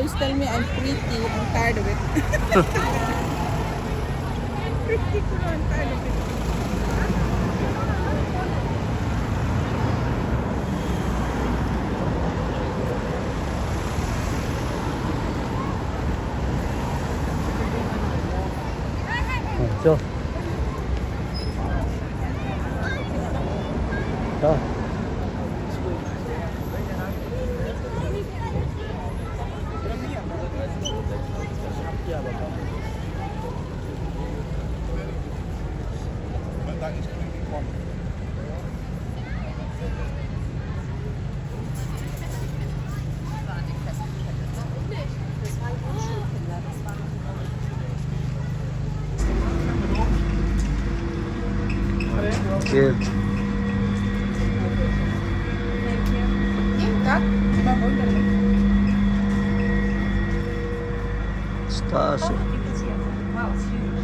always tell me I'm pretty. I'm tired of it. Pretty ko na, I'm tired of it. 저. 자. Here. Stasio. Wow, it's huge.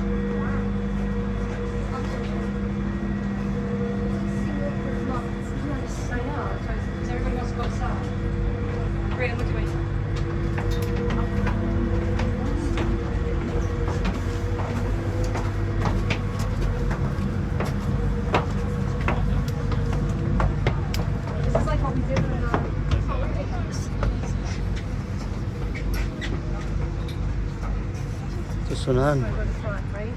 I know. Because everybody wants to go outside. Great, look at me. This is like what we did in our Susunan. go to the front, right?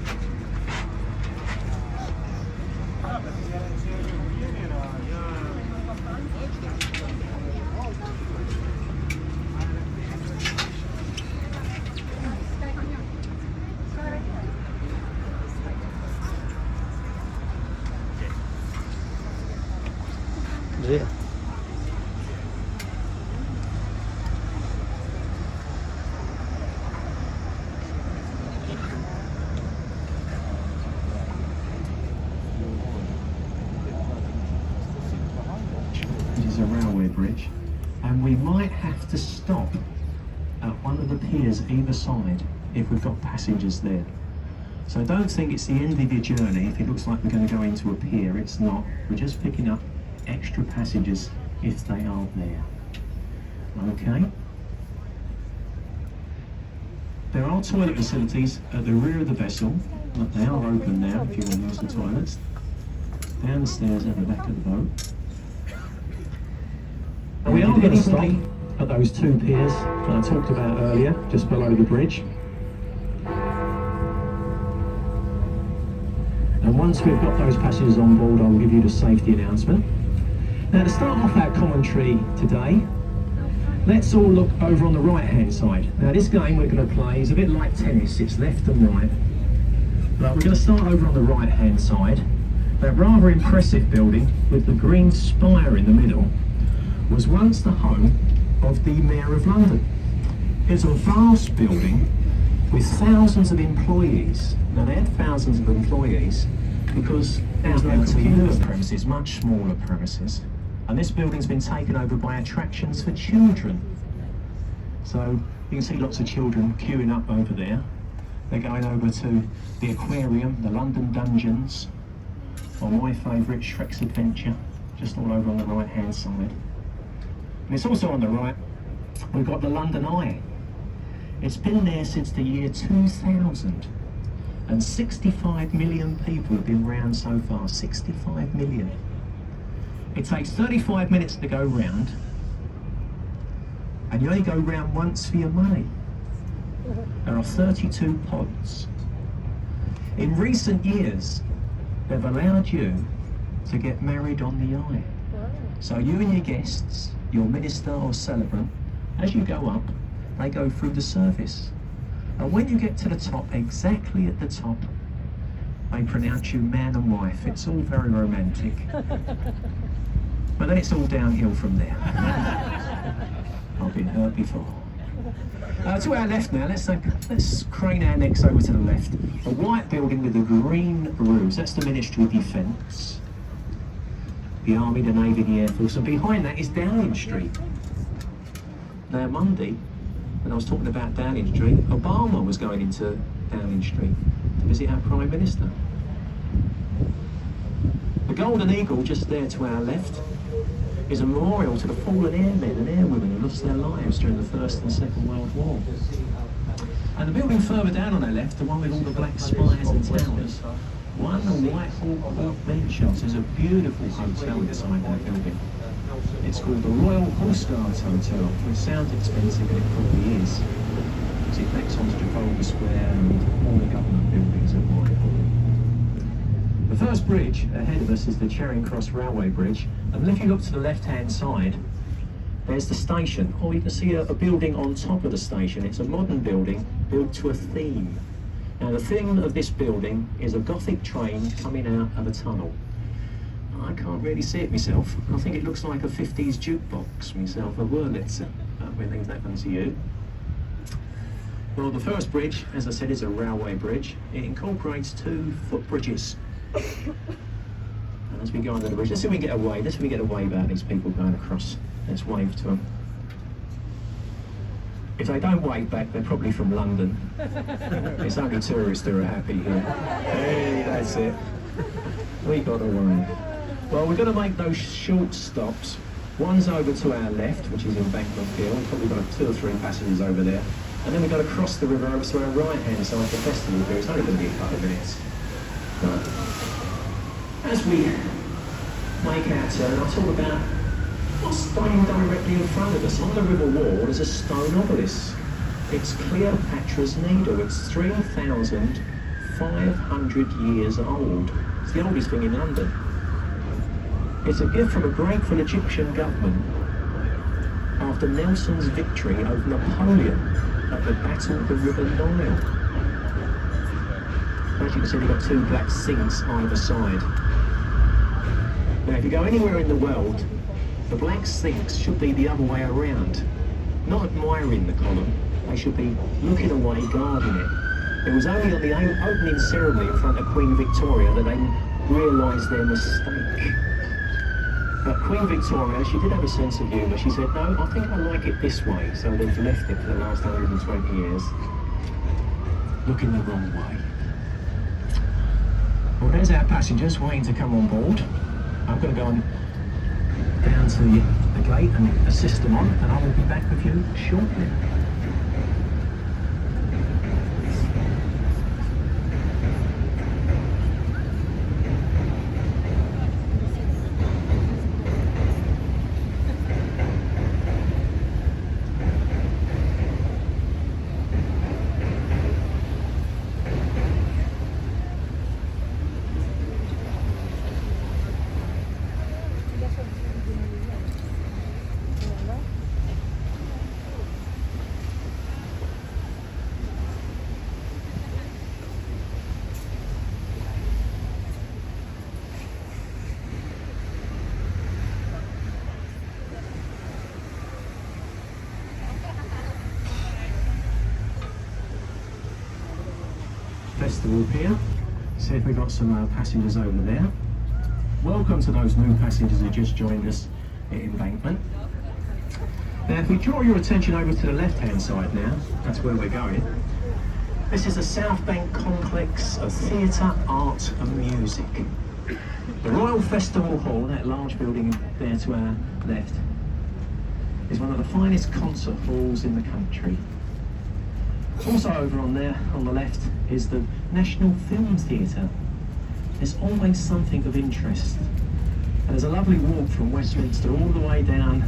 Yeah. It is a railway bridge, and we might have to stop at one of the piers either side if we've got passengers there. So don't think it's the end of your journey if it looks like we're going to go into a pier. It's not. We're just picking up extra passengers if they aren't there. Okay? There are toilet facilities at the rear of the vessel. Look, they are open now if you want to use the toilets. Down the stairs at the back of the boat. We are going to stop at those two piers that I talked about earlier, just below the bridge. And once we've got those passengers on board, I'll give you the safety announcement. Now, to start off our commentary today, let's all look over on the right-hand side. Now, this game we're going to play is a bit like tennis. It's left and right. But we're going to start over on the right-hand side. That rather impressive building with the green spire in the middle was once the home of the Mayor of London. It's a vast building with thousands of employees. Now, they had thousands of employees because there's no computer premises, much smaller premises. And this building's been taken over by attractions for children. So you can see lots of children queuing up over there. They're going over to the aquarium, the London Dungeons, or my favourite, Shrek's Adventure, just all over on the right-hand side. And it's also on the right, we've got the London Eye. It's been there since the year 2000. And 65 million people have been round so far, 65 million. It takes 35 minutes to go round, and you only go round once for your money. There are 32 pods. In recent years, they've allowed you to get married on the Eye. So you and your guests, your minister or celebrant, as you go up, they go through the service. And when you get to the top, exactly at the top, they pronounce you man and wife. It's all very romantic. But then it's all downhill from there. I've been hurt before. To our left now, let's crane our necks over to the left. A white building with the green roofs, that's the Ministry of Defence. The Army, the Navy, the Air Force, and behind that is Downing Street. Now Monday, when I was talking about Downing Street, Obama was going into Downing Street to visit our Prime Minister. The Golden Eagle just there to our left is a memorial to the fallen airmen and airwomen who lost their lives during the First and Second World War. And the building further down on our left, the one with all the black spires and towers, won the Whitehall Mentions. There's a beautiful hotel inside that building. It's called the Royal Horse Guards Hotel, which sounds expensive, and it probably is. Because it backs onto Trafalgar Square and all the government buildings at Whitehall. The first bridge ahead of us is the Charing Cross Railway Bridge, and if you look to the left-hand side, there's the station, or you can see a building on top of the station. It's a modern building built to a theme. Now the theme of this building is a Gothic train coming out of a tunnel. I can't really see it myself. I think it looks like a 50s jukebox myself, a Wurlitzer. We'll leave that one to you. Well, the first bridge, as I said, is a railway bridge. It incorporates 2 footbridges. And as we go under the bridge, let's see if we get a wave. Let's see if we get a wave out of these people going across. Let's wave to them. If they don't wave back, they're probably from London. It's only tourists that are happy here. Hey, that's it. We got a wave. Well, we're going to make those short stops. One's over to our left, which is Embankment Hill. We've probably got 2 or 3 passengers over there. And then we've got to cross the river over to our right-hand side of the festival here. It's only going to be a couple of minutes. But as we make our turn, I'll talk about what's standing directly in front of us. On the river wall, there's a stone obelisk. It's Cleopatra's Needle. It's 3,500 years old. It's the oldest thing in London. It's a gift from a grateful Egyptian government after Nelson's victory over Napoleon at the Battle of the River Nile. As you can see, we've got 2 black sinks either side. Now, if you go anywhere in the world, the black sinks should be the other way around. Not admiring the column, they should be looking away, guarding it. It was only on the opening ceremony in front of Queen Victoria that they realised their mistake. But Queen Victoria, she did have a sense of humour. She said, no, I think I like it this way. So they've left it for the last 120 years. Looking the wrong way. Well, there's our passengers waiting to come on board. I'm going to go on down to the gate and assist them on, and I will be back with you shortly. Festival Pier. See if we've got some passengers over there. Welcome to those new passengers who just joined us at Embankment. Now, if we draw your attention over to the left-hand side now, that's where we're going. This is the South Bank complex of theatre, art and music. The Royal Festival Hall, that large building there to our left, is one of the finest concert halls in the country. Also over on there, on the left, is the National Film Theatre. There's always something of interest. And there's a lovely walk from Westminster all the way down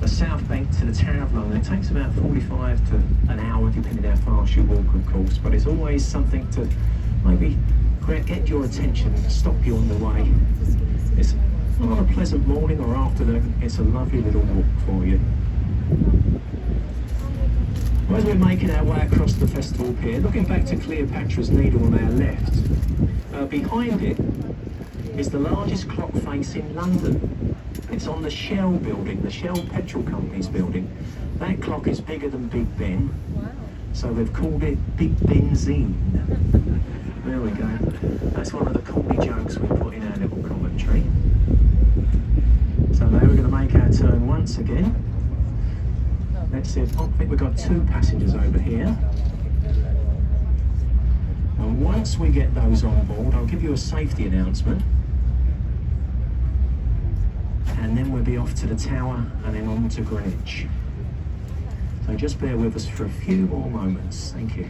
the South Bank to the Tower of London. It takes about 45 to an hour, depending how fast you walk, of course. But it's always something to maybe get your attention, stop you on the way. It's on a pleasant morning or afternoon, it's a lovely little walk for you. As we're making our way across the festival pier, looking back to Cleopatra's Needle on our left, behind it is the largest clock face in London. It's on the Shell building, the Shell Petrol Company's building. That clock is bigger than Big Ben, so they've called it Big Benzine. There we go. That's one of the corny jokes we put in our little commentary. So now we're going to make our turn once again. Let's see, I think we've got 2 passengers over here. And once we get those on board, I'll give you a safety announcement. and then we'll be off to the Tower and then on to Greenwich. So just bear with us for a few more moments. Thank you.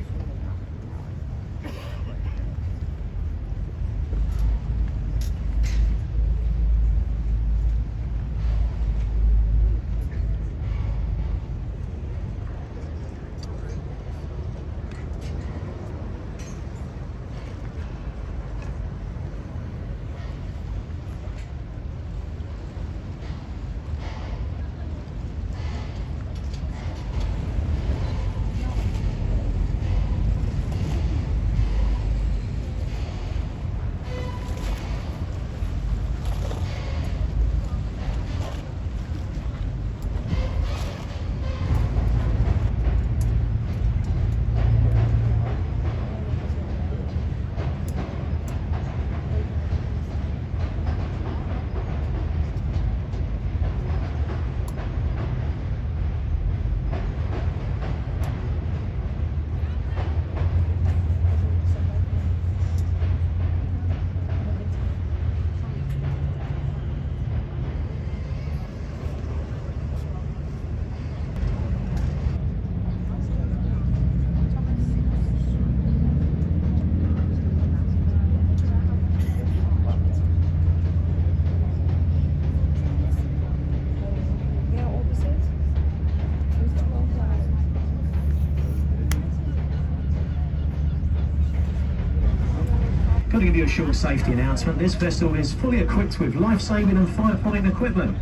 Got to give you a short safety announcement. This vessel is fully equipped with life-saving and firefighting equipment.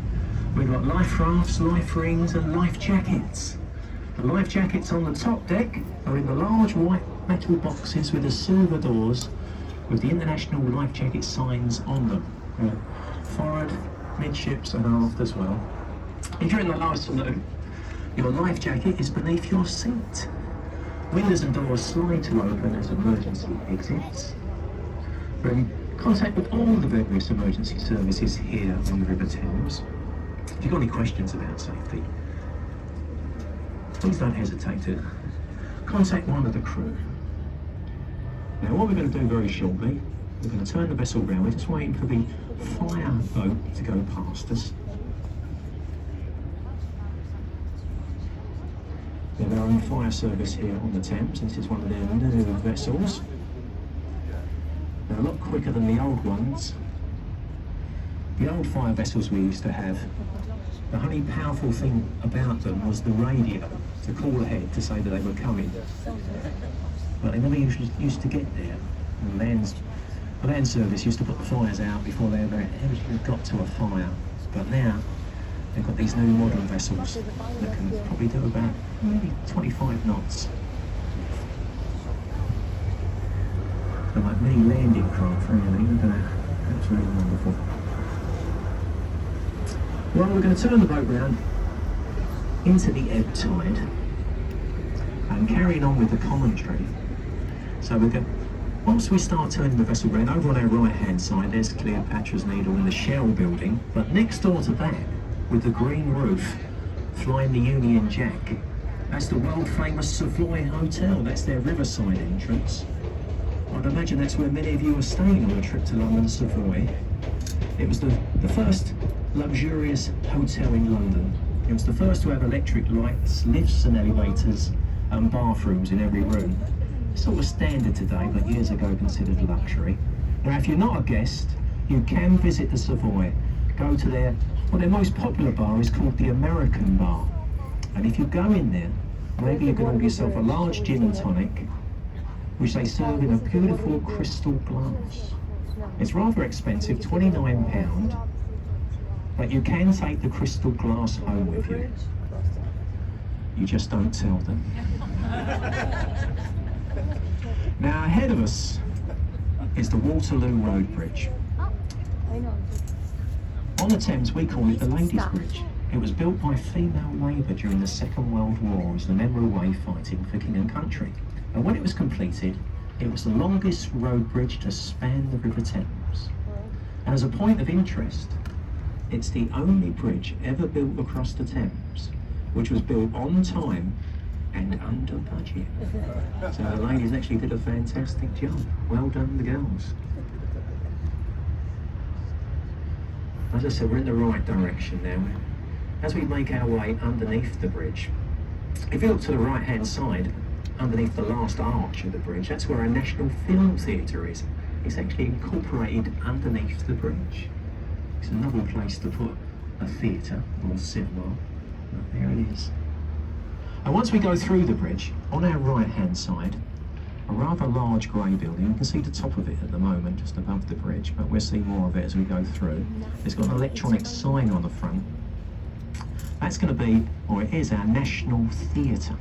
We've got life rafts, life rings and life jackets. The life jackets on the top deck are in the large white metal boxes with the silver doors with the international life jacket signs on them. Forward, midships and aft as well. If you're in the last saloon, your life jacket is beneath your seat. Windows and doors slide to open as emergency exits. We're in contact with all the various emergency services here on the River Thames. If you've got any questions about safety, please don't hesitate to contact one of the crew. Now what we're going to do very shortly, we're going to turn the vessel round. We're just waiting for the fire boat to go past us. We have our own fire service here on the Thames. This is one of their new vessels. They're a lot quicker than the old ones. The old fire vessels we used to have, the only powerful thing about them was the radio to call ahead to say that they were coming. But they never used to get there. The land service used to put the fires out before they ever got to a fire. But now they've got these new modern vessels that can probably do about maybe 25 knots. They're like mini landing craft, really. They're absolutely wonderful. Well, we're going to turn the boat round into the ebb tide and carrying on with the commentary. So we're going, once we start turning the vessel round, over on our right hand side there's Cleopatra's Needle and the Shell building, but next door to that, with the green roof, flying the Union Jack, that's the world famous Savoy Hotel. That's their riverside entrance. I'd imagine that's where many of you are staying on a trip to London Savoy. It was the first luxurious hotel in London. It was the first to have electric lights, lifts and elevators and bathrooms in every room. It's sort of standard today, but years ago considered luxury. Now if you're not a guest, you can visit the Savoy. Go to their most popular bar is called the American Bar. And if you go in there, maybe you can order yourself a large gin and tonic, which they serve in a beautiful crystal glass. It's rather expensive, £29, but you can take the crystal glass home with you. You just don't tell them. Now ahead of us is the Waterloo Road Bridge. On the Thames we call it the Ladies' Bridge. It was built by female labour during the Second World War as the men were away fighting for king and country. And when it was completed, it was the longest road bridge to span the River Thames. And as a point of interest, it's the only bridge ever built across the Thames, which was built on time and under budget. So the ladies actually did a fantastic job. Well done, the girls. As I said, we're in the right direction now. As we make our way underneath the bridge, if you look to the right-hand side, underneath the last arch of the bridge, that's where our National Film Theatre is. It's actually incorporated underneath the bridge. It's another place to put a theatre or cinema. But there it is. And once we go through the bridge, on our right-hand side, a rather large grey building. You can see the top of it at the moment, just above the bridge, but we'll see more of it as we go through. It's got an electronic sign on the front. That's going to be, or it is, our National Theatre.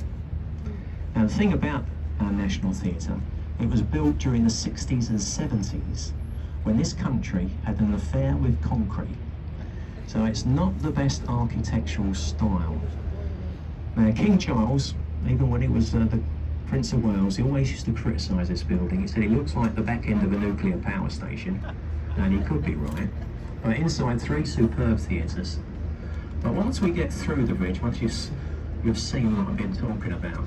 Now the thing about our National Theatre, it was built during the 60s and 70s when this country had an affair with concrete. So it's not the best architectural style. Now King Charles, even when he was the Prince of Wales, he always used to criticise this building. He said it looks like the back end of a nuclear power station, and he could be right. But inside, 3 superb theatres. But once we get through the bridge, once you've seen what I've been talking about,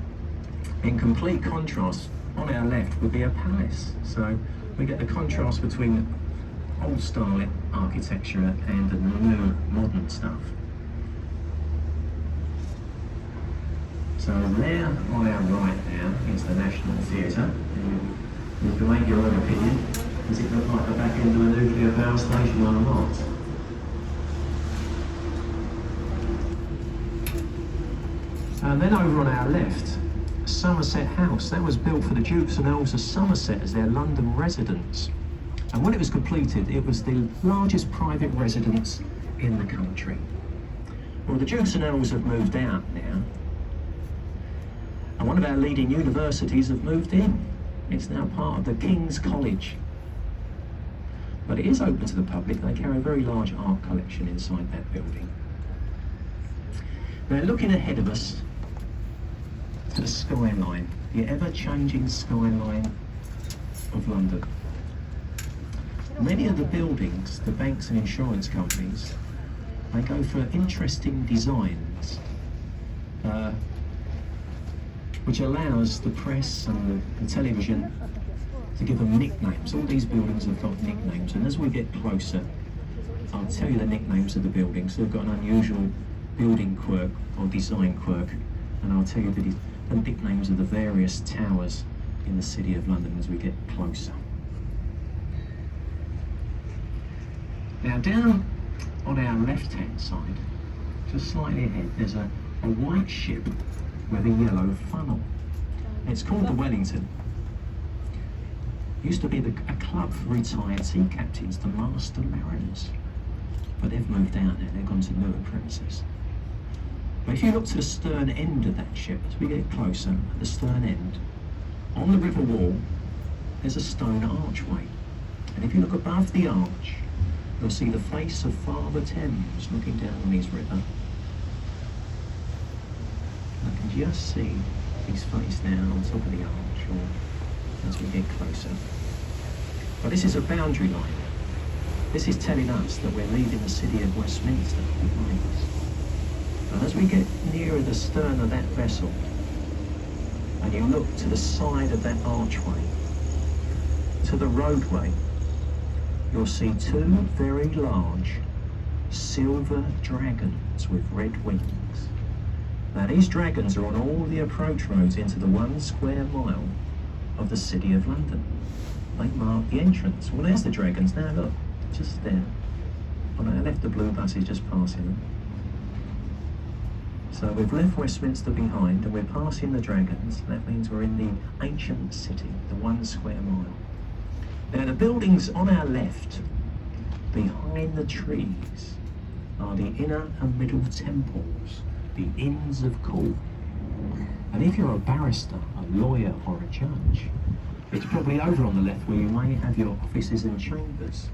in complete contrast, on our left would be a palace. So we get the contrast between old style architecture and the new modern stuff. So there on our right now is the National Theatre. You can make your own opinion. Does it look like the back end of a nuclear power station or not? And then over on our left, Somerset House. That was built for the Dukes and Earls of Somerset as their London residence. And when it was completed, it was the largest private residence in the country. Well, the Dukes and Earls have moved out now. And one of our leading universities have moved in. It's now part of the King's College. But it is open to the public. They carry a very large art collection inside that building. Now looking ahead of us to the skyline, the ever-changing skyline of London. Many of the buildings, the banks and insurance companies, they go for interesting designs. Which allows the press and the television to give them nicknames. All these buildings have got nicknames, and as we get closer, I'll tell you the nicknames of the buildings. They've got an unusual building quirk or design quirk, and I'll tell you the nicknames of the various towers in the City of London as we get closer. Now down on our left-hand side, just slightly ahead, there's a white ship with a yellow funnel. It's called the Wellington. It used to be a club for retired sea captains, the Master Mariners. But they've moved out now, they've gone to newer premises. But if you look to the stern end of that ship, as we get closer, at the stern end, on the river wall, there's a stone archway. And if you look above the arch, you'll see the face of Father Thames looking down on his river. I can just see his face now on top of the arch, or as we get closer. But this is a boundary line. This is telling us that we're leaving the city of Westminster behind us. And as we get nearer the stern of that vessel, and you look to the side of that archway, to the roadway, you'll see 2 very large silver dragons with red wings. Now these dragons are on all the approach roads into the 1 square mile of the City of London. They mark the entrance. Well, there's the dragons now, look, just there. On our left, the blue bus is just passing them. So we've left Westminster behind and we're passing the dragons. That means we're in the ancient city, the 1 square mile. Now the buildings on our left, behind the trees, are the inner and middle temples, the Inns of Court. And if you're a barrister, a lawyer or a judge, it's probably over on the left where you may have your offices and chambers.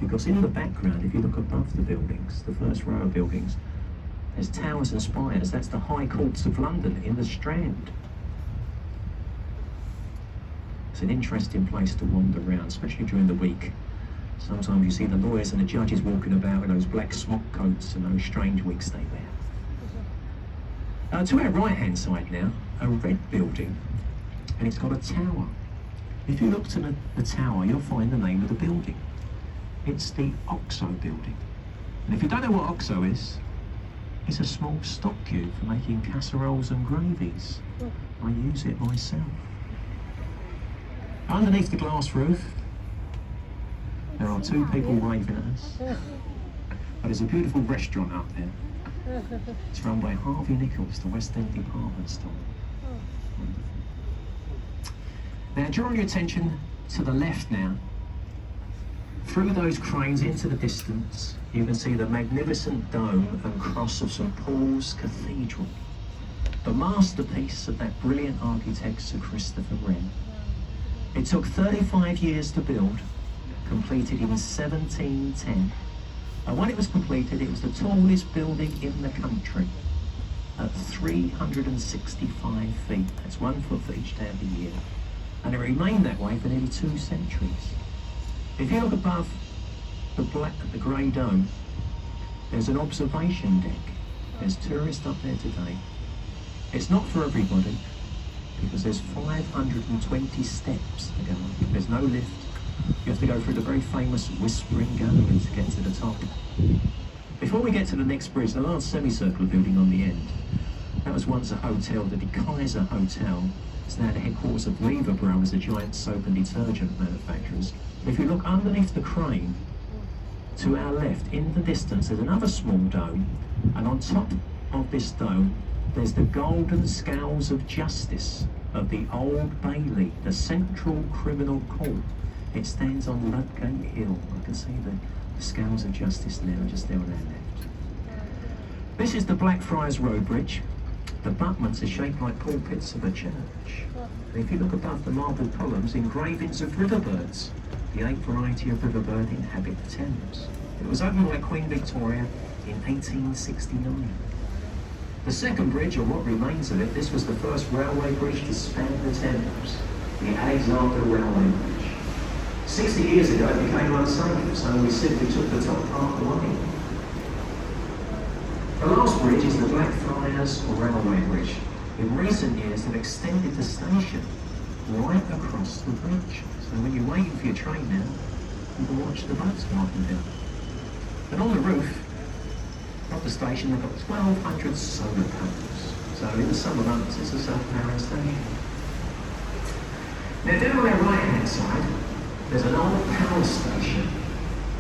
Because in the background, if you look above the buildings, the first row of buildings, there's towers and spires. That's the High Courts of London in the Strand. It's an interesting place to wander around, especially during the week. Sometimes you see the lawyers and the judges walking about in those black smock coats and those strange wigs they wear. To our right-hand side now, a red building, and it's got a tower. If you look to the tower, you'll find the name of the building. It's the Oxo building. And if you don't know what OXO is, it's a small stock cube for making casseroles and gravies. I use it myself. Underneath the glass roof, there are two people waving at us. But there's a beautiful restaurant up there. It's run by Harvey Nichols, the West End department store. Wonderful. Now, drawing your attention to the left now, through those cranes into the distance, you can see the magnificent dome and cross of St Paul's Cathedral, the masterpiece of that brilliant architect Sir Christopher Wren. It took 35 years to build, completed in 1710. And when it was completed, it was the tallest building in the country at 365 feet. That's 1 foot for each day of the year. And it remained that way for nearly 2 centuries. If you look above the grey dome, there's an observation deck. There's tourists up there today. It's not for everybody because there's 520 steps to go up. There's no lift. You have to go through the very famous Whispering Gallery to get to the top. Before we get to the next bridge, the large semicircular building on the end, that was once a hotel, the De Kaiser Hotel. It's now the headquarters of Lever Brothers, the giant soap and detergent manufacturers. If you look underneath the crane, to our left, in the distance, there's another small dome, and on top of this dome, there's the golden scales of justice of the Old Bailey, the Central Criminal Court. It stands on Ludgate Hill. I can see the scales of justice now, just there on our left. This is the Blackfriars Road Bridge. The abutments are shaped like pulpits of a church. And if you look above the marble columns, engravings of riverbirds. The 8th variety of riverbird inhabit the Thames. It was opened by Queen Victoria in 1869. The second bridge, or what remains of it, this was the first railway bridge to span the Thames, the Alexander Railway Bridge. 60 years ago it became unsafe, so we simply took the top part away. The last bridge is the Blackfriars Railway Bridge. In recent years they've extended the station right across the bridge. So when you're waiting for your train now, you can watch the boats go up and down. And on the roof of the station they've got 1,200 solar panels. So in the summer months it's a self-powering station. Now down on our right hand side, there's an old power station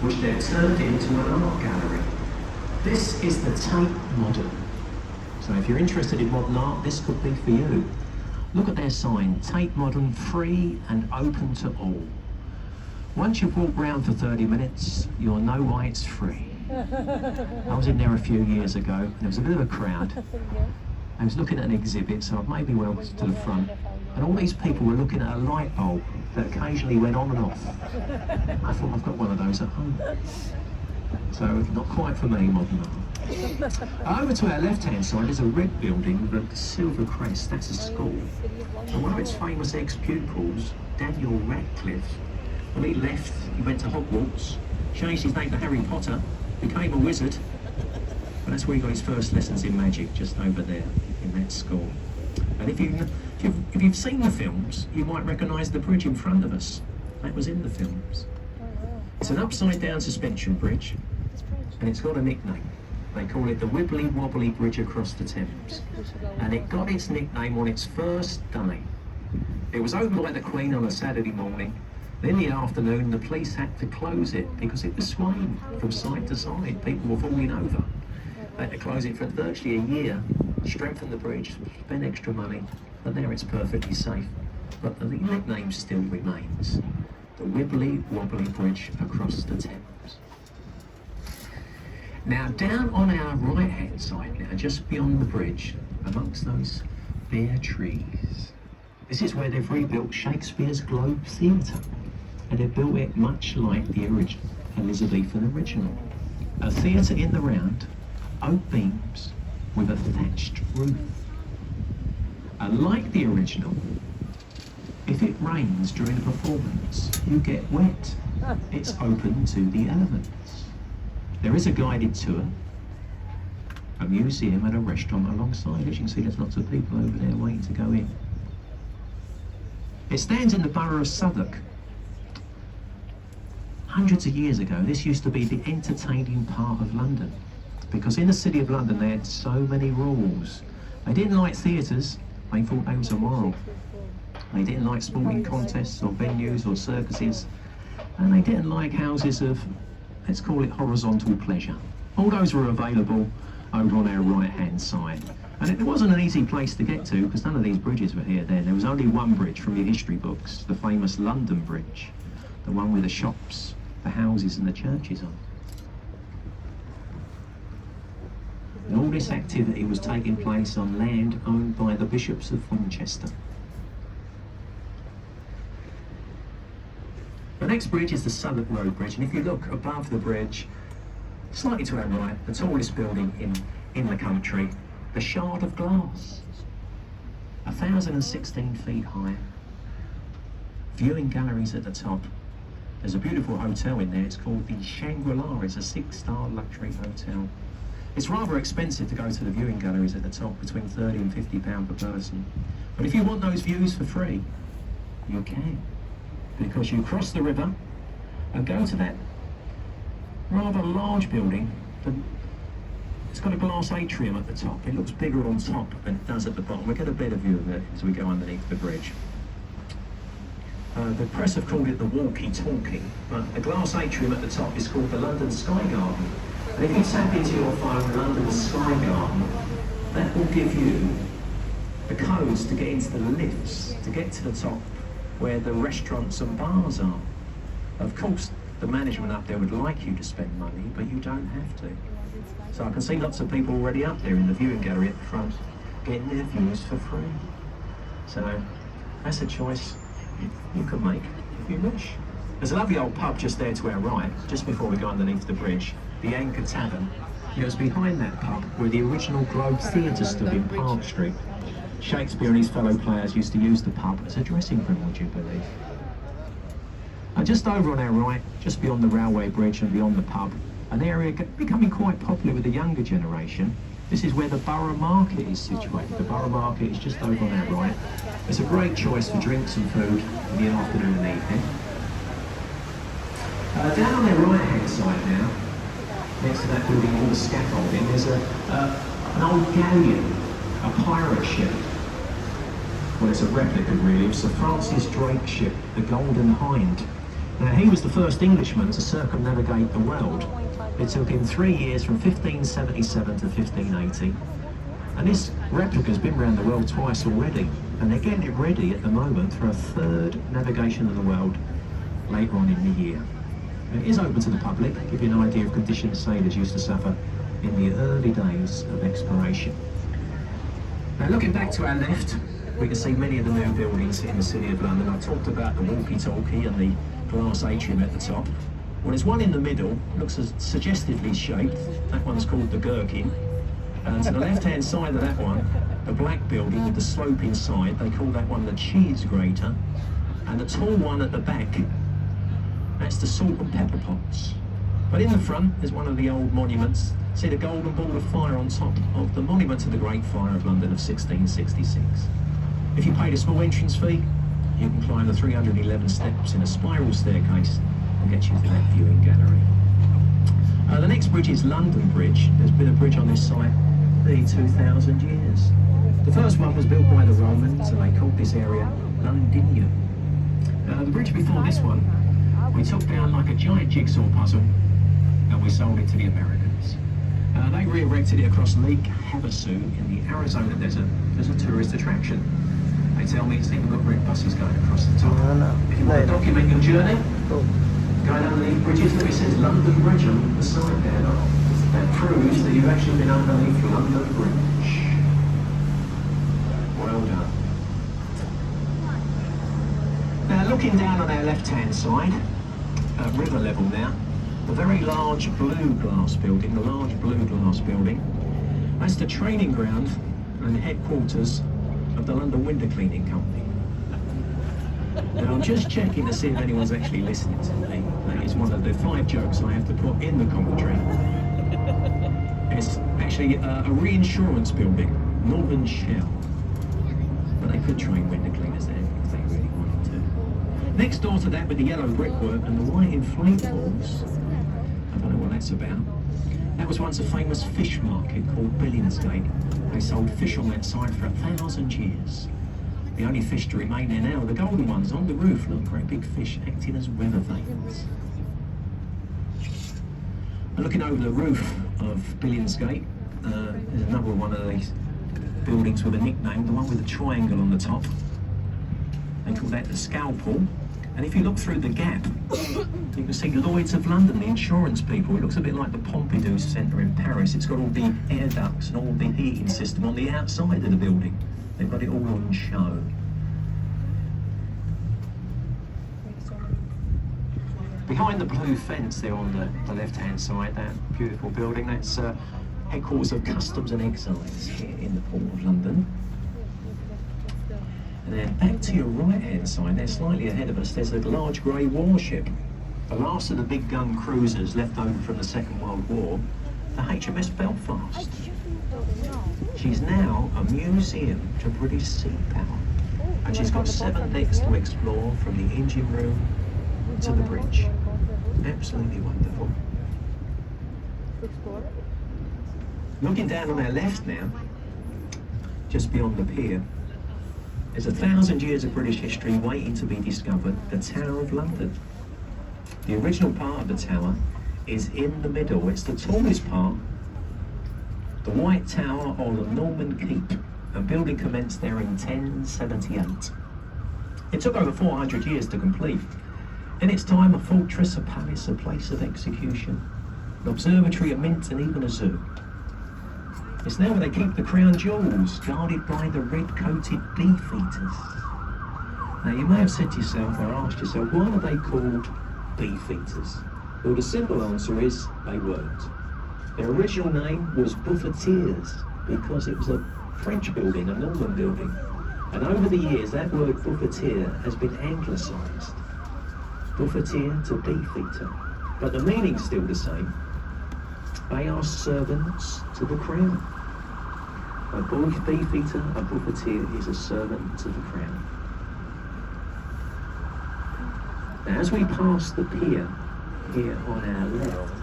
which they've turned into an art gallery. This is the Tate Modern. So if you're interested in modern art, this could be for you. Look at their sign, Tate Modern, free and open to all. Once you've walked round for 30 minutes, you'll know why it's free. I was in there a few years ago, and there was a bit of a crowd. I was looking at an exhibit, so I've maybe well to the front, and all these people were looking at a light bulb that occasionally went on and off. I thought, I've got one of those at home. So not quite for me, modern art. Over to our left-hand side is a red building with a silver crest. That's a school. And one of its famous ex-pupils, Daniel Radcliffe, when he left, he went to Hogwarts, changed his name to Harry Potter, became a wizard, and that's where he got his first lessons in magic, just over there in that school. And if you've seen the films, you might recognise the bridge in front of us. That was in the films. It's an upside-down suspension bridge, and it's got a nickname. They call it the Wibbly Wobbly Bridge across the Thames. And it got its nickname on its first day. It was opened by the Queen on a Saturday morning. In the afternoon, the police had to close it because it was swaying from side to side. People were falling over. They had to close it for virtually a year, strengthen the bridge, spend extra money, but there it's perfectly safe. But the nickname still remains. The Wibbly Wobbly Bridge across the Thames. Now down on our right hand side now, just beyond the bridge, amongst those bare trees, this is where they've rebuilt Shakespeare's Globe Theatre. And they've built it much like the original, Elizabethan original. A theatre in the round, oak beams with a thatched roof. And like the original, if it rains during a performance, you get wet. It's open to the elements. There is a guided tour, a museum and a restaurant alongside. As you can see, there's lots of people over there waiting to go in. It stands in the borough of Southwark. hundreds of years ago, this used to be the entertaining part of London. Because in the City of London, they had so many rules. They didn't like theatres, they thought they was immoral. They didn't like sporting contests or venues or circuses. And they didn't like houses of, let's call it horizontal pleasure. All those were available over on our right-hand side. And it wasn't an easy place to get to because none of these bridges were here then. There was only one bridge from your history books, the famous London Bridge, the one with the shops, the houses and the churches on. And all this activity was taking place on land owned by the bishops of Winchester. The next bridge is the Southwark Road Bridge, and if you look above the bridge, slightly to our right, the tallest building in the country, the Shard of Glass, 1,016 feet high, viewing galleries at the top. There's a beautiful hotel in there, it's called the Shangri-La, it's a 6-star luxury hotel. It's rather expensive to go to the viewing galleries at the top, between £30 and £50 per person. But if you want those views for free, you can. Because you cross the river and go to that rather large building. It's got a glass atrium at the top. It looks bigger on top than it does at the bottom. We'll get a better view of it as we go underneath the bridge. The press have called it the walkie-talkie, but the glass atrium at the top is called the London Sky Garden. And if you tap into your phone London Sky Garden, that will give you the codes to get into the lifts, to get to the top where the restaurants and bars are. Of course, the management up there would like you to spend money, but you don't have to. So I can see lots of people already up there in the viewing gallery at the front, getting their views for free. So that's a choice you could make if you wish. There's a lovely old pub just there to our right, just before we go underneath the bridge, the Anchor Tavern. It was behind that pub where the original Globe Theatre stood in Park Street. Shakespeare and his fellow players used to use the pub as a dressing room, would you believe? And just over on our right, just beyond the railway bridge and beyond the pub, an area becoming quite popular with the younger generation. This is where the Borough Market is situated. The Borough Market is just over on our right. It's a great choice for drinks and food in the afternoon and evening. Down on our right-hand side now, next to that building all the scaffolding, there's an old galleon, a pirate ship. Well, it's a replica really of Sir Francis Drake's ship, the Golden Hind. Now, he was the first Englishman to circumnavigate the world. It took him 3 years from 1577 to 1580. And this replica's been around the world twice already. And they're getting it ready at the moment for a third navigation of the world later on in the year. And it is open to the public, to give you an idea of conditions sailors used to suffer in the early days of exploration. Now, looking back to our left, we can see many of the new buildings in the City of London. I talked about the walkie-talkie and the glass atrium at the top. Well, there's one in the middle, looks as suggestively shaped. That one's called the Gherkin. And to the left-hand side of that one, the black building with the sloping side, they call that one the cheese grater. And the tall one at the back, that's the salt and pepper pots. But in the front is one of the old monuments. See the golden ball of fire on top of the monument to the Great Fire of London of 1666. If you paid a small entrance fee, you can climb the 311 steps in a spiral staircase and get you to that viewing gallery. The next bridge is London Bridge. There's been a bridge on this site nearly 2,000 years. The first one was built by the Romans and they called this area Londinium. The bridge before this one, we took down like a giant jigsaw puzzle and we sold it to the Americans. They re-erected it across Lake Havasu in the Arizona desert as a tourist attraction. They tell me it's even got red buses going across the top. If you want to document your journey, going underneath bridges, look, it says London Bridge on the side there. That proves that you've actually been underneath London Bridge. Well done. Now, looking down on our left-hand side, at river level now, the very large blue glass building, that's the training ground and headquarters of the London Window Cleaning Company. Now, I'm just checking to see if anyone's actually listening to me. That is one of the 5 jokes I have to put in the commentary. It's actually a reinsurance building, Northern Shell. But they could train window cleaners there if they really wanted to. Next door to that with the yellow brickwork and the white inflatables, I don't know what that's about. That was once a famous fish market called Billingsgate. They sold fish on that side for 1,000 years. The only fish to remain there now are the golden ones on the roof. Look, great big fish acting as weather vanes. And looking over the roof of Billingsgate, there's another one of these buildings with a nickname, the one with the triangle on the top. They call that the Scalpel. And if you look through the gap, you can see Lloyd's of London, the insurance people. It looks a bit like the Pompidou Centre in Paris. It's got all the air ducts and all the heating system on the outside of the building. They've got it all on show. Behind the blue fence there on the left-hand side, that beautiful building, that's headquarters of Customs and Excise here in the Port of London. And then back to your right-hand side, there slightly ahead of us, there's a large grey warship. The last of the big gun cruisers left over from the Second World War, the HMS Belfast. She's now a museum to British sea power. And she's got 7 decks to explore from the engine room to the bridge. Absolutely wonderful. Looking down on our left now, just beyond the pier, there's 1,000 years of British history waiting to be discovered, the Tower of London. The original part of the tower is in the middle. It's the tallest part, the White Tower on the Norman Keep. The building commenced there in 1078. It took over 400 years to complete. In its time, a fortress, a palace, a place of execution, an observatory, a mint, and even a zoo. It's now where they keep the crown jewels, guarded by the red-coated beefeaters. Now, you may have said to yourself, or asked yourself, why are they called beefeaters? Well, the simple answer is they weren't. Their original name was buffetiers, because it was a French building, a Norman building. And over the years, that word buffetier has been anglicised. Buffetier to beefeater. But the meaning's still the same. They are servants to the crown. A beefeater, a buffetier, is a servant to the crown. Now, as we pass the pier here on our left,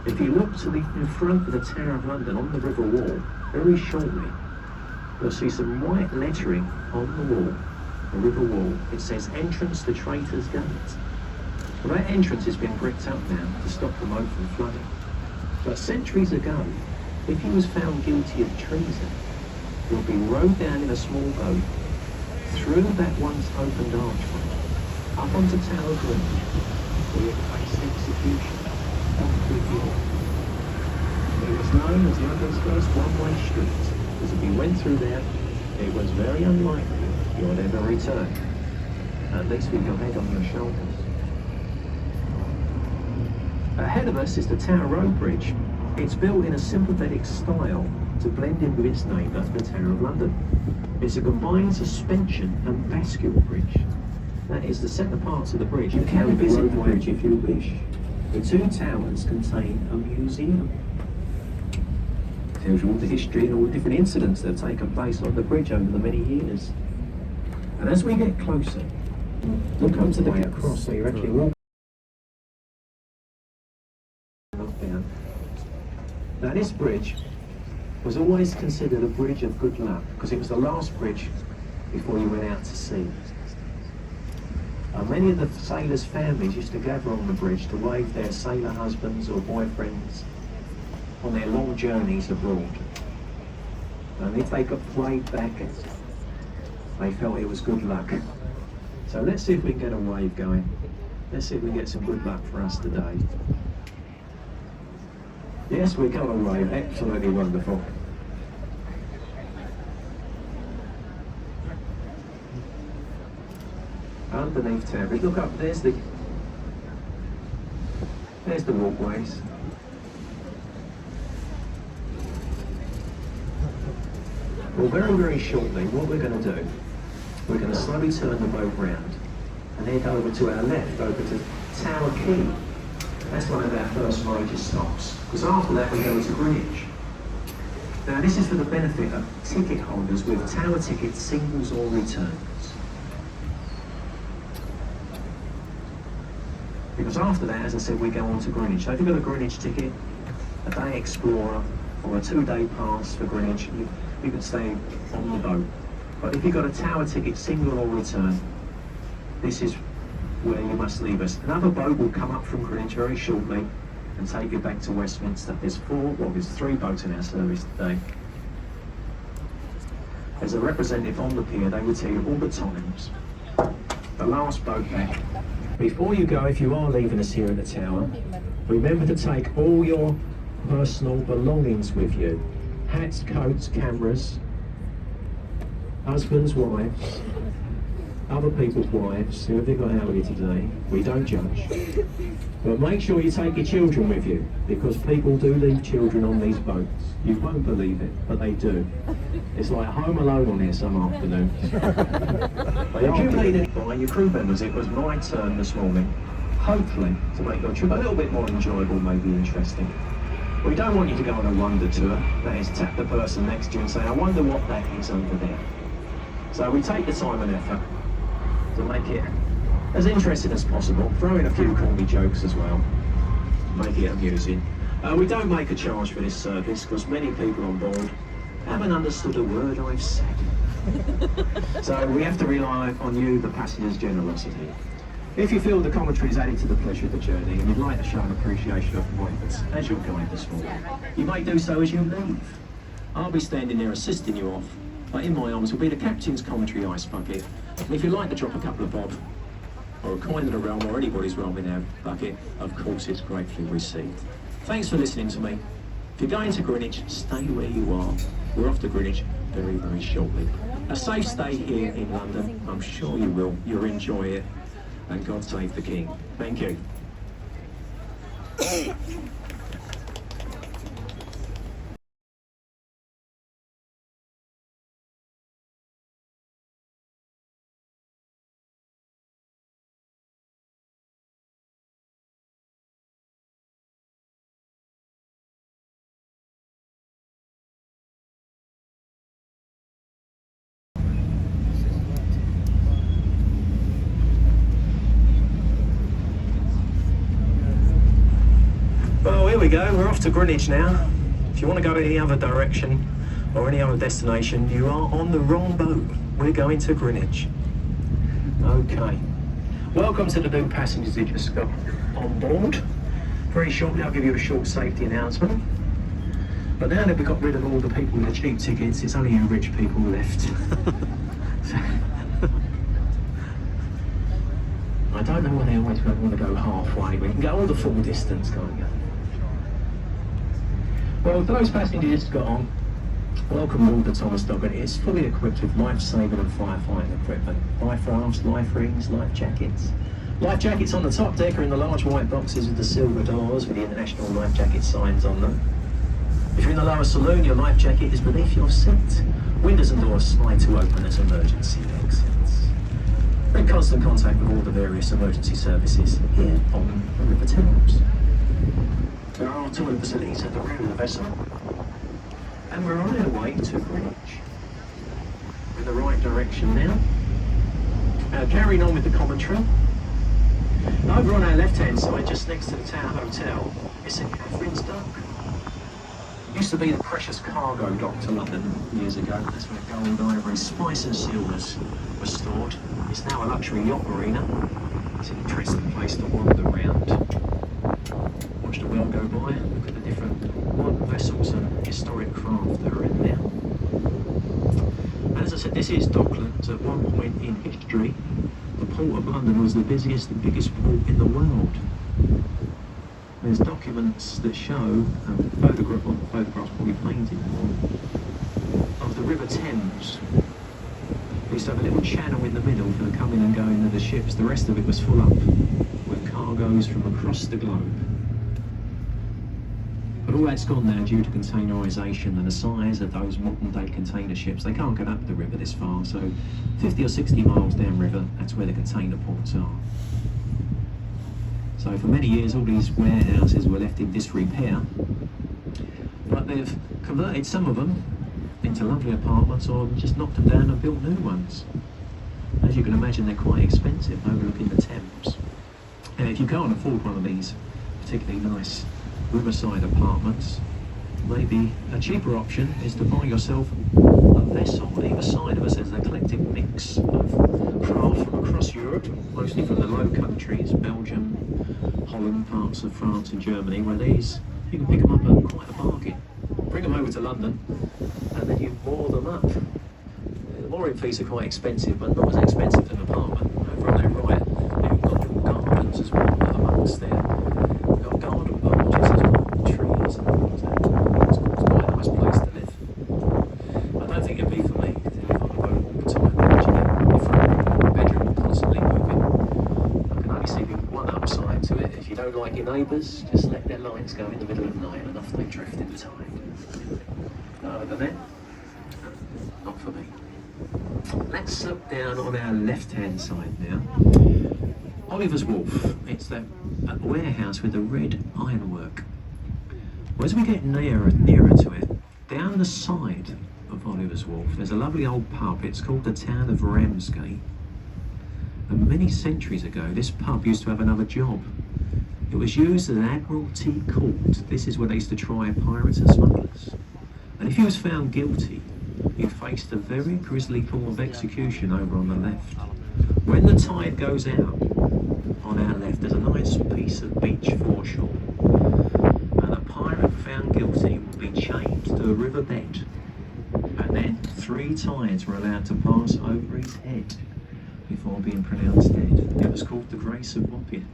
if you look to the in front of the Tower of London on the river wall, very shortly, you'll see some white lettering on the wall, the river wall. It says entrance to Traitors' Gate. Well, that entrance has been bricked up now to stop the moat from flooding. But centuries ago, if he was found guilty of treason, he would be rowed down in a small boat through that once opened archway, up onto Tower Bridge, where he faced execution. It was known as London's first one-way street, because if you went through there, it was very unlikely you would ever return, at least with your head on your shoulders. Ahead of us is the Tower Road Bridge. It's built in a sympathetic style to blend in with its neighbour, the Tower of London. It's a combined suspension and bascule bridge. That is, the centre parts of the bridge. You can visit the bridge if you wish. The 2 towers contain a museum. It tells you all the history and all the different incidents that have taken place on the bridge over the many years. And as we get closer, look up to the way across, so you're actually walking up down. Now, this bridge was always considered a bridge of good luck, because it was the last bridge before you went out to sea. Many of the sailors' families used to gather on the bridge to wave their sailor husbands or boyfriends on their long journeys abroad. And if they got waved back, they felt it was good luck. So let's see if we can get a wave going. Let's see if we can get some good luck for us today. Yes, we got a wave. Absolutely wonderful. Underneath Tower Bridge. Look up, there's the walkways. Well, very, very shortly, what we're going to do, we're going to slowly turn the boat round and head over to our left, over to Tower Quay. That's one of our first major stops, because after that we go to Greenwich. Now, this is for the benefit of ticket holders with tower tickets, singles or returns. Because after that, as I said, we go on to Greenwich. So if you've got a Greenwich ticket, a day explorer, or a 2-day pass for Greenwich, you can stay on the boat. But if you've got a tower ticket, single or return, this is where you must leave us. Another boat will come up from Greenwich very shortly and take you back to Westminster. There's 3 boats in our service today. As a representative on the pier, they will tell you all the times. The last boat back. Before you go, if you are leaving us here at the tower, remember to take all your personal belongings with you. Hats, coats, cameras, husbands, wives, other people's wives, who have they got out with you today? We don't judge. But make sure you take your children with you, because people do leave children on these boats. You won't believe it, but they do. It's like Home Alone on here some afternoons. If you need any by your crew members, it was my turn this morning, hopefully, to make your trip a little bit more enjoyable, maybe interesting. We don't want you to go on a wonder tour, that is tap the person next to you and say, I wonder what that is over there. So we take the time and effort to make it as interesting as possible, throw in a few corny jokes as well, make it amusing. We don't make a charge for this service because many people on board haven't understood a word I've said. So we have to rely on you, the passengers' generosity. If you feel the commentary is adding to the pleasure of the journey and you'd like to show an appreciation of my efforts as your guide this morning, you may do so as you leave. I'll be standing there assisting you off, but in my arms will be the captain's commentary ice bucket. And if you'd like to drop a couple of bob, or a coin in the realm, or anybody's realm in our bucket, of course it's gratefully received. Thanks for listening to me. If you're going to Greenwich, stay where you are. We're off to Greenwich very, very shortly. A safe stay here in London. I'm sure you will. You'll enjoy it. And God save the King. Thank you. Well, here we go. We're off to Greenwich now. If you want to go any other direction or any other destination, you are on the wrong boat. We're going to Greenwich. Okay. Welcome to the new passengers that just got on board. Very shortly, I'll give you a short safety announcement. But now that we've got rid of all the people with the cheap tickets, it's only you rich people left. I don't know why they always want to go halfway. We can go all the full distance, can't you? Well, those passengers just got on. Welcome aboard the Thomas Dock. It's fully equipped with life-saving and firefighting equipment. Life rafts, life rings, life jackets. Life jackets on the top deck are in the large white boxes with the silver doors with the international life jacket signs on them. If you're in the lower saloon, your life jacket is beneath your seat. Windows and doors slide to open as emergency exits. We're in constant contact with all the various emergency services here on the River Thames. There are toilet facilities at the rear of the vessel, and we're on our way to Greenwich. In the right direction now. Carrying on with the commentary. Over on our left-hand side, just next to the Tower Hotel, is St Catherine's Dock. It used to be the precious cargo dock to London years ago. That's where gold, ivory, spice and silvers were stored. It's now a luxury yacht marina. It's an interesting place to wander around. Watch the world go by, look at the different modern vessels and historic craft that are in there. And as I said, this is Docklands. At one point in history, the Port of London was the busiest and biggest port in the world. There's documents that show, photographs probably painted more, of the River Thames. We used to have a little channel in the middle for the coming and going of the ships. The rest of it was full up with cargoes from across the globe. But all that's gone now due to containerisation and the size of those modern day container ships. They can't get up the river this far, so 50 or 60 miles downriver, that's where the container ports are. So for many years all these warehouses were left in disrepair, but they've converted some of them into lovely apartments or just knocked them down and built new ones. As you can imagine, they're quite expensive overlooking the Thames. And if you can't afford one of these particularly nice riverside apartments, maybe a cheaper option is to buy yourself a vessel. On either side of us there's an eclectic mix of craft from across Europe, mostly from the Low Countries, Belgium, Holland, parts of France and Germany, where these, you can pick them up at quite a bargain. Bring them over to London and then you moor them up. The mooring fees are quite expensive, but not as expensive as an apartment. Over on their right, you've got little gardens as well amongst there. You've got garden barges as well, trees and all that. It's quite a nice place to live. I don't think it'd be for me to live on the boat all the time, managing it. Your front bedroom constantly moving. I can only see one upside to it. If you don't like your neighbours, just let their lights go in the middle of the night and off they drift in the tide. Other than that, not for me. Let's look down on our left-hand side now. Oliver's Wharf. It's that warehouse with the red ironwork. Well, as we get nearer to it, down the side of Oliver's Wharf, there's a lovely old pub. It's called the Town of Ramsgate. And many centuries ago, this pub used to have another job. It was used as an Admiralty court. This is where they used to try pirates and smugglers. And if he was found guilty, he faced a very grisly form of execution over on the left. When the tide goes out, on our left, there's a nice piece of beach foreshore. And a pirate found guilty would be chained to a riverbed. And then 3 tides were allowed to pass over his head before being pronounced dead. It was called the Grace of Wapping.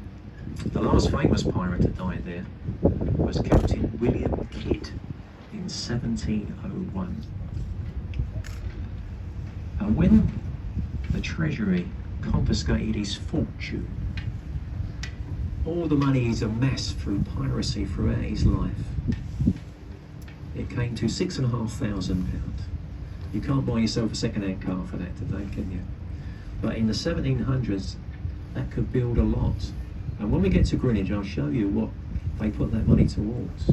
The last famous pirate to die there was Captain William Kidd in 1701. And when the Treasury confiscated his fortune, all the money he's amassed through piracy throughout his life, it came to £6,500. You can't buy yourself a second-hand car for that today, can you? But in the 1700s, that could build a lot. And when we get to Greenwich, I'll show you what they put that money towards.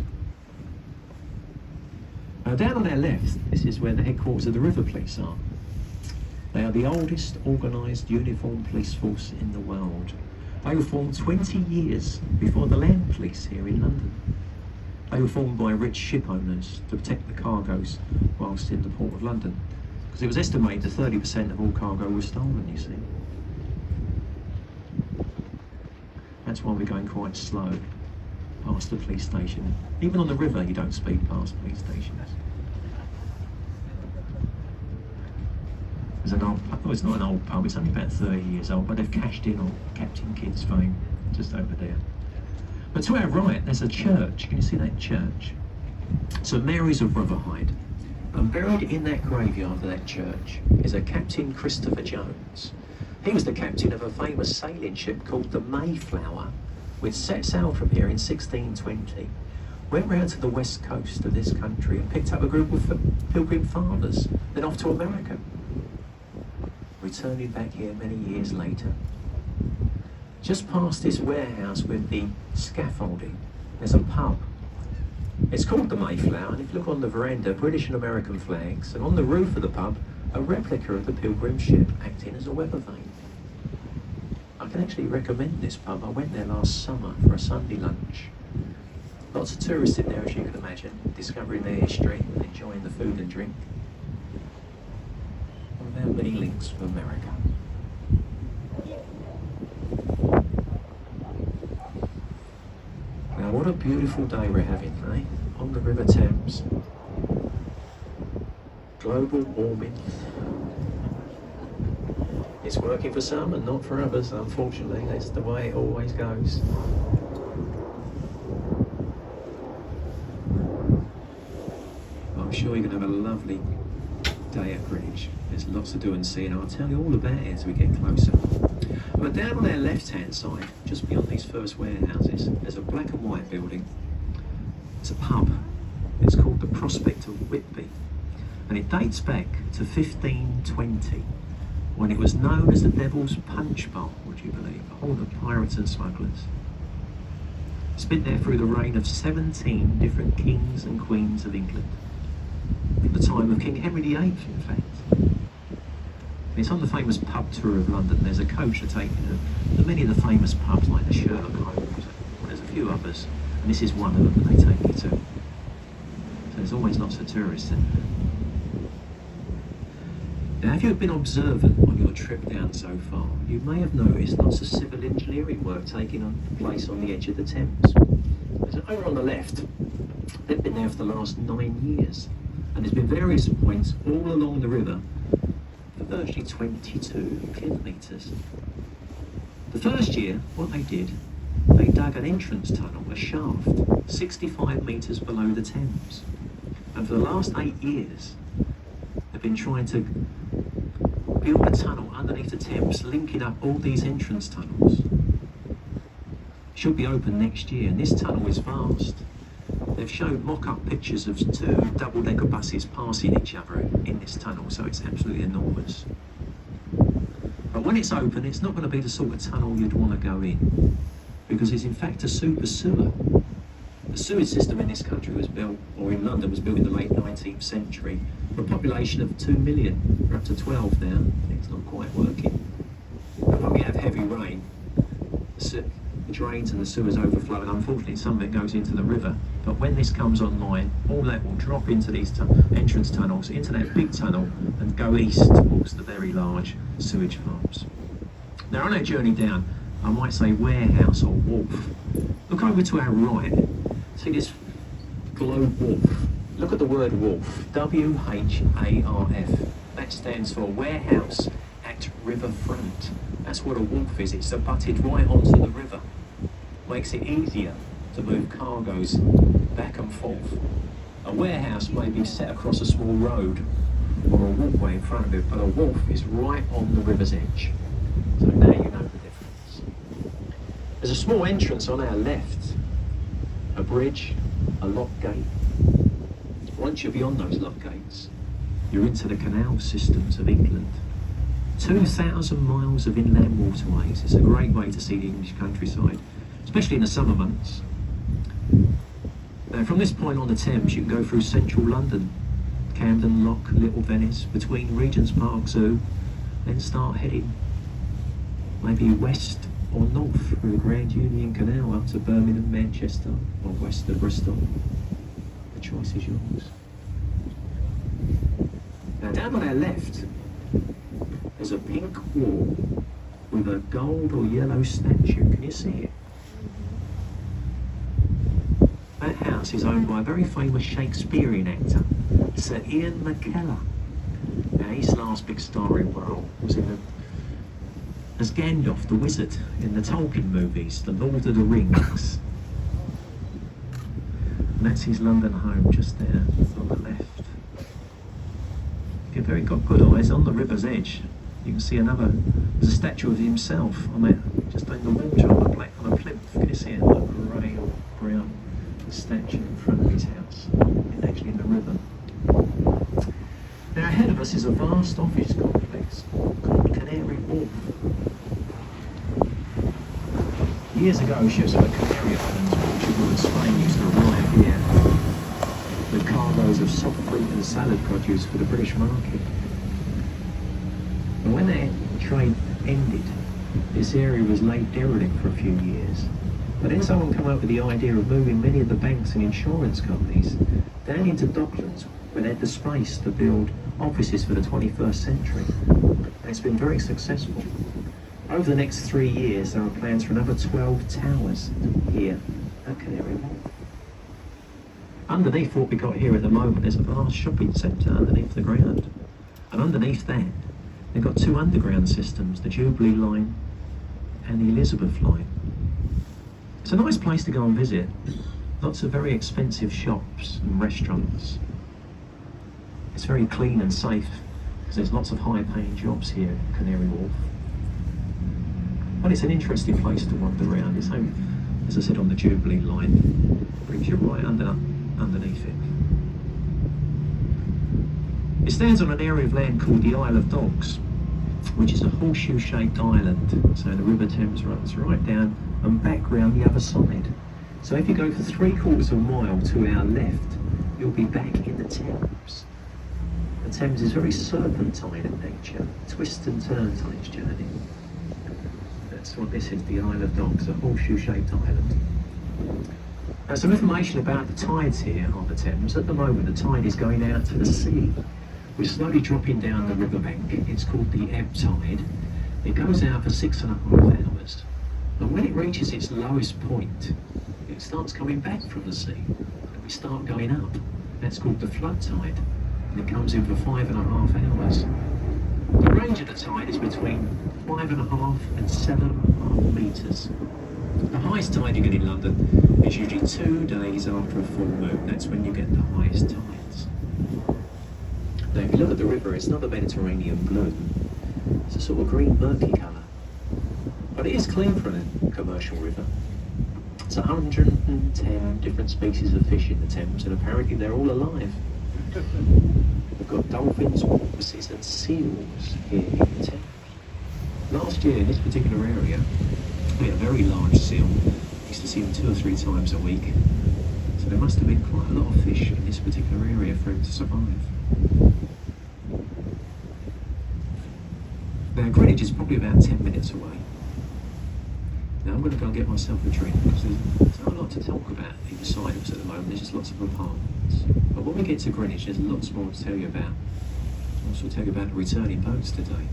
Now down on our left, this is where the headquarters of the River Police are. They are the oldest organised uniformed police force in the world. They were formed 20 years before the land police here in London. They were formed by rich ship owners to protect the cargoes whilst in the Port of London. Because it was estimated that 30% of all cargo was stolen, you see. That's why we're going quite slow past the police station. Even on the river, you don't speed past police stations. There's an old pub. Oh, it's not an old pub, it's only about 30 years old, but they've cashed in on Captain Kidd's fame just over there. But to our right, there's a church. Can you see that church? St Mary's of Rotherhithe. And buried in that graveyard of that church is a Captain Christopher Jones. He was the captain of a famous sailing ship called the Mayflower, which set sail from here in 1620, went round to the west coast of this country and picked up a group of Pilgrim Fathers, then off to America. Returning back here many years later. Just past this warehouse with the scaffolding, there's a pub. It's called the Mayflower, and if you look on the veranda, British and American flags, and on the roof of the pub, a replica of the Pilgrim ship acting as a weather vane. I can actually recommend this pub. I went there last summer for a Sunday lunch. Lots of tourists in there, as you can imagine, discovering their history and enjoying the food and drink. One of our many links from America. Now what a beautiful day we're having, eh? On the River Thames. Global warming. It's working for some and not for others, unfortunately. That's the way it always goes. I'm sure you're going to have a lovely day at Greenwich. There's lots to do and see, and I'll tell you all about it as we get closer. But down on our left-hand side, just beyond these first warehouses, there's a black and white building. It's a pub. It's called the Prospect of Whitby, and it dates back to 1520, when it was known as the Devil's Punch Bowl, would you believe, a haunt of pirates and smugglers. It's been there through the reign of 17 different kings and queens of England, at the time of King Henry VIII, in fact. It's on the famous pub tour of London. There's a coach to take you to many of the famous pubs like the Sherlock Holmes. There's a few others, and this is one of them that they take you to. So there's always lots of tourists in there. Now, if you've been observant on your trip down so far, you may have noticed lots of civil engineering work taking place on the edge of the Thames. Over on the left, they've been there for the last 9 years, and there's been various points all along the river for virtually 22 kilometres. The first year, what they did, they dug an entrance tunnel, a shaft, 65 metres below the Thames. And for the last 8 years, they've been trying to build a tunnel underneath the Thames, linking up all these entrance tunnels. Should be open next year, and this tunnel is vast. They've shown mock-up pictures of 2 double-decker buses passing each other in this tunnel, so it's absolutely enormous. But when it's open, it's not going to be the sort of tunnel you'd want to go in, because it's in fact a super sewer. The sewage system in this country was built, or in London was built in the late 19th century, for a population of 2 million. We're up to 12 now. It's not quite working. But when we have heavy rain, the drains and the sewers overflow, and unfortunately some of it goes into the river. But when this comes online, all that will drop into these entrance tunnels, into that big tunnel, and go east towards the very large sewage farms. Now on our journey down, I might say warehouse or wharf. Look over to our right. See this globe wharf? Look at the word wharf, W-H-A-R-F. That stands for warehouse at riverfront. That's what a wharf is. It's abutted right onto the river. Makes it easier to move cargoes back and forth. A warehouse may be set across a small road or a walkway in front of it, but a wharf is right on the river's edge. So now you know the difference. There's a small entrance on our left, a bridge, a lock gate. Once you're beyond those lock gates, you're into the canal systems of England. 2,000 miles of inland waterways. It's a great way to see the English countryside, especially in the summer months. Now, from this point on the Thames, you can go through central London, Camden Lock, Little Venice, between Regent's Park Zoo, then start heading maybe west or north through the Grand Union Canal up to Birmingham, Manchester, or west of Bristol. The choice is yours. Now, down on our left, there's a pink wall with a gold or yellow statue. Can you see it? That house is owned by a very famous Shakespearean actor, Sir Ian McKellar. Now, his last big starring role was as Gandalf the Wizard in the Tolkien movies, The Lord of the Rings. And that's his London home just there on the left. If you've very got good eyes, on the river's edge, you can see there's a statue of himself on that, just in the water on a plinth. Can you see it? Like a grey or brown statue in front of his house. It's actually in the river. Now ahead of us is a vast office complex called Canary Wharf. Years ago, ships from the Canary Islands, Portugal and Spain used to arrive here with cargoes of soft fruit and salad produce for the British market. And when that trade ended, this area was laid derelict for a few years. But then someone came up with the idea of moving many of the banks and insurance companies down into Docklands, where they had the space to build offices for the 21st century. And it's been very successful. Over the next 3 years, there are plans for another 12 towers here at Canary Wharf. Underneath what we got here at the moment, there's a vast shopping centre underneath the ground. And underneath that, they've got 2 underground systems, the Jubilee line and the Elizabeth line. It's a nice place to go and visit. Lots of very expensive shops and restaurants. It's very clean and safe because there's lots of high-paying jobs here at Canary Wharf. But it's an interesting place to wander around. It's home, as I said, on the Jubilee line. It brings you right underneath it. It stands on an area of land called the Isle of Dogs, which is a horseshoe-shaped island. So the River Thames runs right down and back round the other side. So if you go for 3/4 of a mile to our left, you'll be back in the Thames. The Thames is very serpentine in nature, twists and turns on its journey. That's what this is, the Isle of Dogs, a horseshoe-shaped island. Now, some information about the tides here on the Thames. At the moment, the tide is going out to the sea. We're slowly dropping down the riverbank. It's called the ebb tide. It goes out for 6.5 hours. And when it reaches its lowest point, it starts coming back from the sea. And we start going up. That's called the flood tide. And it comes in for 5.5 hours. The range of the tide is between 5.5 and 7.5 metres. The highest tide you get in London is usually 2 days after a full moon. That's when you get the highest tides. Now, if you look at the river, it's not a Mediterranean blue. It's a sort of green, murky colour. But it is clean for a commercial river. It's 110 different species of fish in the Thames, and apparently they're all alive. We've got dolphins, porpoises and seals here in the Thames. Last year, in this particular area, we had a very large seal. We used to see them 2 or 3 times a week. So there must have been quite a lot of fish in this particular area for him to survive. Now, Greenwich is probably about 10 minutes away. Now, I'm going to go and get myself a drink because there's not a lot to talk about either side of us at the moment. There's just lots of apartments. But when we get to Greenwich, there's lots more to tell you about. I'll also tell you about the returning boats today.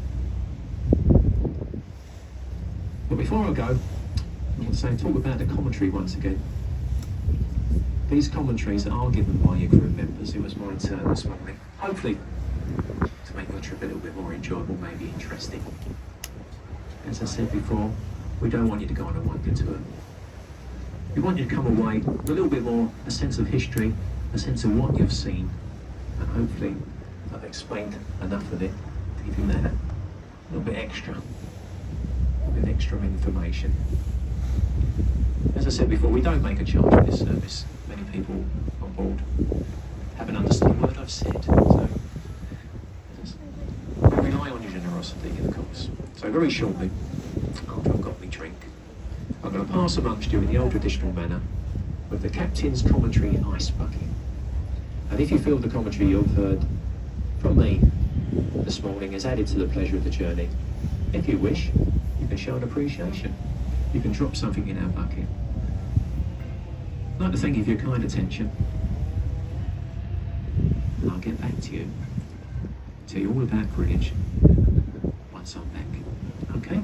But before I go, I want to say, talk about the commentary once again. These commentaries are given by your crew members. It was my turn this morning. Hopefully, to make your trip a little bit more enjoyable, maybe interesting. As I said before, we don't want you to go on a wonder tour. We want you to come away with a little bit more, a sense of history, a sense of what you've seen, and hopefully I've explained enough of it to give you that a little bit extra, with extra information. As I said before, we don't make a charge for this service. Many people on board haven't understood a word I've said, so we rely on your generosity, of course. So very shortly, after I've got my drink, I'm going to pass amongst you in the old traditional manner with the captain's commentary ice bucket. And if you feel the commentary you've heard from me this morning has added to the pleasure of the journey, if you wish, you can show an appreciation. You can drop something in our bucket. I'd like to thank you for your kind attention. And I'll get back to you, tell you all about Greenwich once I'm back. Okay?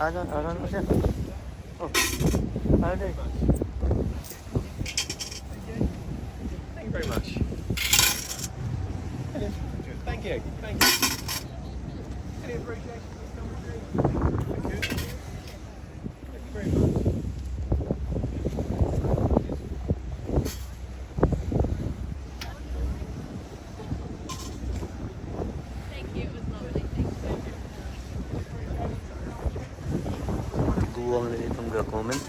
Ano siya? Oh, ano eh? Thank you very much. Thank you. Thank you. Any appreciation for this commentary? Thank you. Thank you very much. Guwang na itong comment.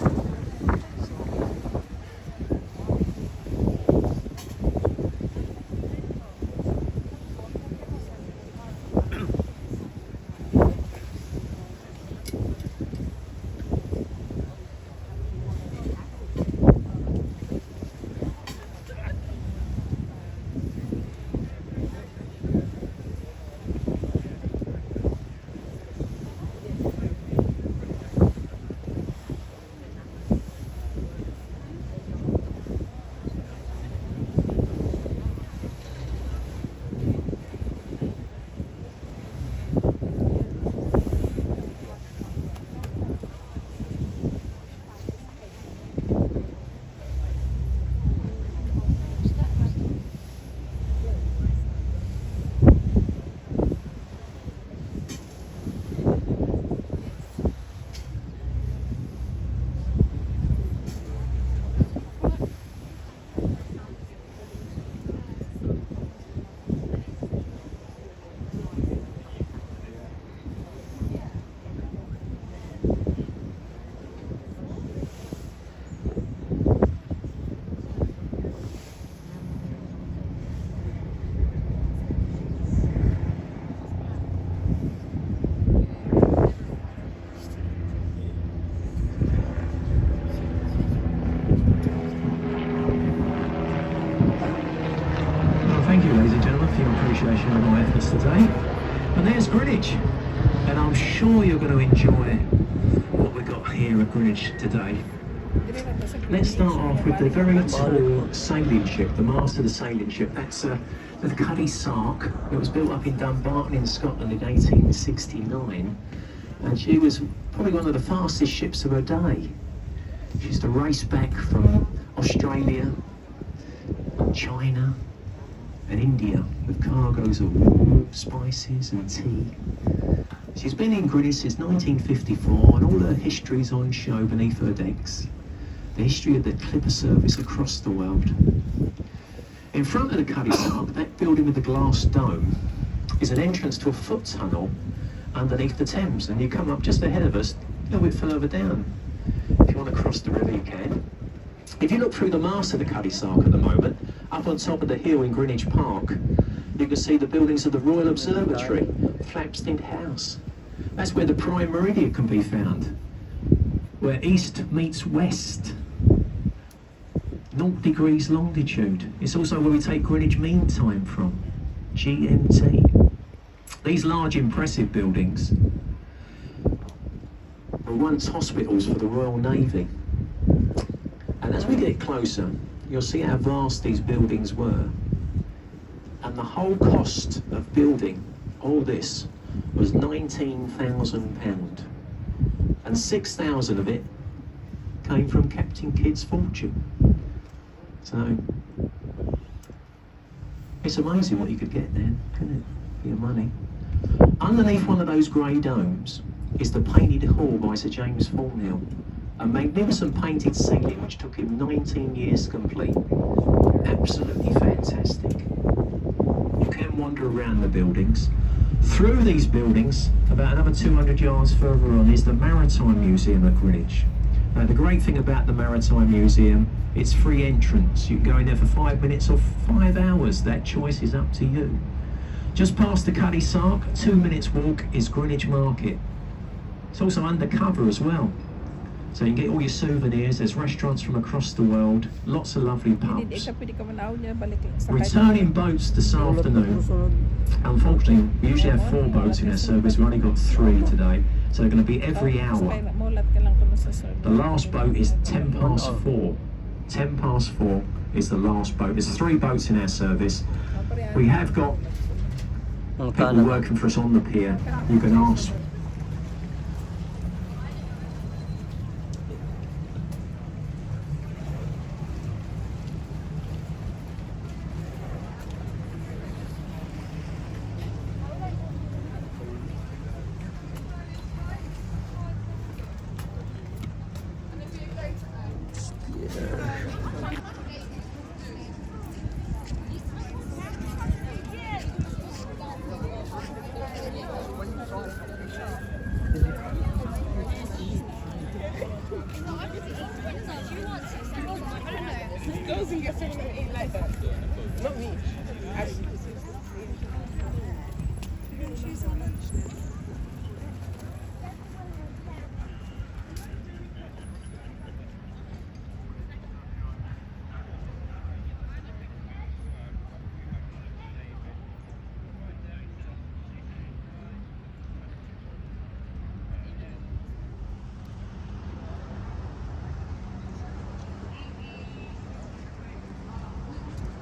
Okay, and there's Greenwich, and I'm sure you're going to enjoy what we've got here at Greenwich today. Let's start off with the very tall sailing ship, the mast of the sailing ship. That's the Cuddy Sark. It was built up in Dumbarton in Scotland in 1869, and she was probably one of the fastest ships of her day. She used to race back from Australia, China and India with cargoes of wool, spices and tea. She's been in Greenwich since 1954, and all her history's on show beneath her decks. The history of the clipper service across the world. In front of the Cuddy Sark, that building with the glass dome, is an entrance to a foot tunnel underneath the Thames, and you come up just ahead of us, a little bit further down. If you want to cross the river, you can. If you look through the mast of the Cuddy Sark at the moment, up on top of the hill in Greenwich Park, you can see the buildings of the Royal Observatory, Flapstead House. That's where the prime meridian can be found, where east meets west. 0 degrees longitude. It's also where we take Greenwich Mean Time from, GMT. These large impressive buildings were once hospitals for the Royal Navy. And as we get closer, you'll see how vast these buildings were. And the whole cost of building all this was £19,000. And 6,000 of it came from Captain Kidd's fortune. So, it's amazing what you could get then, couldn't it, for your money? Underneath one of those grey domes is the Painted Hall by Sir James Thornhill, a magnificent painted ceiling which took him 19 years to complete. Absolutely fantastic. You can wander around the buildings. Through these buildings, about another 200 yards further on, is the Maritime Museum at Greenwich. Now, the great thing about the Maritime Museum, it's free entrance. You can go in there for 5 minutes or 5 hours. That choice is up to you. Just past the Cuddy Sark, 2 minutes walk, is Greenwich Market. It's also undercover as well. So you can get all your souvenirs. There's restaurants from across the world, lots of lovely pubs. Returning boats this afternoon. Unfortunately, we usually have 4 boats in our service. We've only got 3 today, so they're going to be every hour. The last boat is 10 past 4. 10 past 4 is the last boat. There's 3 boats in our service. We have got people working for us on the pier. You can ask